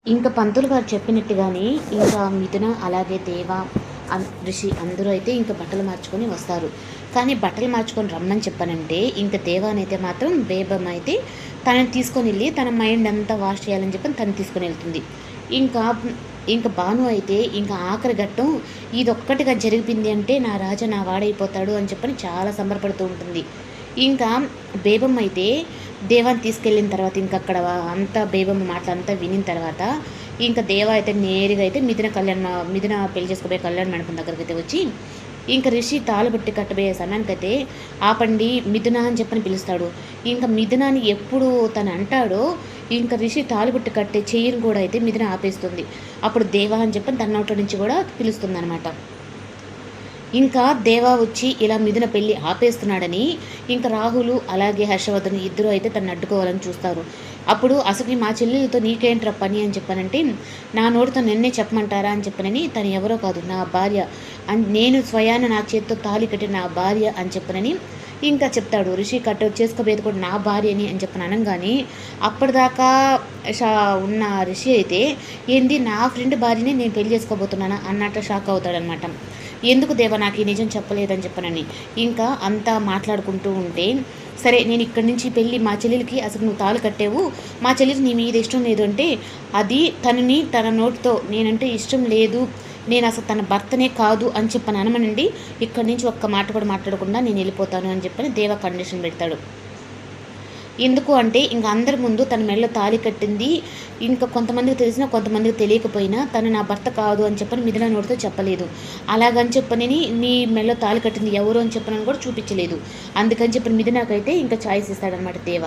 ఇంక పంతులు గారు చెప్పినట్టుగానే ఇంకా మిథున, అలాగే దేవ, రిషి అందరూ అయితే ఇంక బట్టలు మార్చుకొని వస్తారు. కానీ బట్టలు మార్చుకొని రమ్మని చెప్పనంటే, ఇంక దేవానైతే మాత్రం బేబమ్మ అయితే తనని తీసుకొనెళ్ళి తన మైండ్ అంతా వాష్ చేయాలని చెప్పని తనని తీసుకొనెళ్తుంది. ఇంకా ఇంక భాను అయితే ఇంక ఆఖరి ఘట్టం ఇదొక్కటిగా జరిగిపోయింది అంటే నా రాజా నా వాడైపోతాడు అని చెప్పని చాలా సంబరపడుతూ ఉంటుంది. ఇంకా బేబమ్మ అయితే దేవాని తీసుకెళ్ళిన తర్వాత ఇంకక్కడ అంతా బేబమ్మ మాటలంతా వినిన తర్వాత ఇంకా దేవ అయితే నేరుగా అయితే మిథున పెళ్లి చేసుకోబోయే కళ్యాణ మండపం దగ్గరకైతే వచ్చి ఇంకా రిషి తాళుబట్టి కట్టబోయే సమయానికైతే ఆపండి మిథున అని చెప్పని పిలుస్తాడు. ఇంకా మిథునాని ఎప్పుడు తను అంటాడో ఇంకా రిషి తాళుబట్టి కట్టే చెయ్యిని కూడా అయితే మిథున ఆపేస్తుంది. అప్పుడు దేవ అని చెప్పని తన నోట్ల నుంచి కూడా పిలుస్తుందనమాట. ఇంకా దేవా వచ్చి ఇలా మిథున పెళ్ళి ఆపేస్తున్నాడని ఇంకా రాహులు అలాగే హర్షవర్ధన్ ఇద్దరు అయితే తను అడ్డుకోవాలని చూస్తారు. అప్పుడు అసలు మా చెల్లెలతో నీకేంట్రా పని అని చెప్పానంటే, నా నోటితో నిన్నే చెప్పమంటారా అని చెప్పనని తను ఎవరో కాదు నా భార్య నేను స్వయాన నా చేతితో తాళి కట్టిన నా భార్య అని చెప్పనని ఇంకా చెప్తాడు. రిషి చేసుకోబోయేది కూడా నా భార్యని అని చెప్పని అనగానే అప్పటిదాకా ఉన్న రిషి అయితే ఏంది నా ఫ్రెండ్ భార్యని నేను పెళ్లి చేసుకోబోతున్నానా అన్నట్టు షాక్ అవుతాడనమాట. ఎందుకు దేవా నాకు ఈ నిజం చెప్పలేదని చెప్పనని ఇంకా అంతా మాట్లాడుకుంటూ ఉంటే, సరే నేను ఇక్కడి నుంచి పెళ్ళి మా చెల్లెలకి అసలు నువ్వు తాళి కట్టావు, మా చెల్లెలకి నీ మీద ఇష్టం లేదు అంటే అది తన నోటితో నేనంటే ఇష్టం లేదు, నేను అసలు తన భర్తనే కాదు అని చెప్పని అనమనండి, ఇక్కడి నుంచి ఒక్క మాట కూడా మాట్లాడకుండా నేను వెళ్ళిపోతాను అని చెప్పని దేవ కండిషన్ పెడతాడు. ఎందుకు అంటే ఇంక అందరి ముందు తన మెడలో తాళి కట్టింది ఇంకా కొంతమందికి తెలిసినా కొంతమందికి తెలియకపోయినా తను నా భర్త కాదు అని చెప్పని మిథున నోటితో చెప్పలేదు. అలాగని చెప్పని నీ మెడలో తాళి కట్టింది ఎవరు అని చెప్పనని కూడా చూపించలేదు. అందుకని చెప్పని మిథునకైతే ఇంకా ఛాయిస్ ఇస్తాడనమాట దేవ.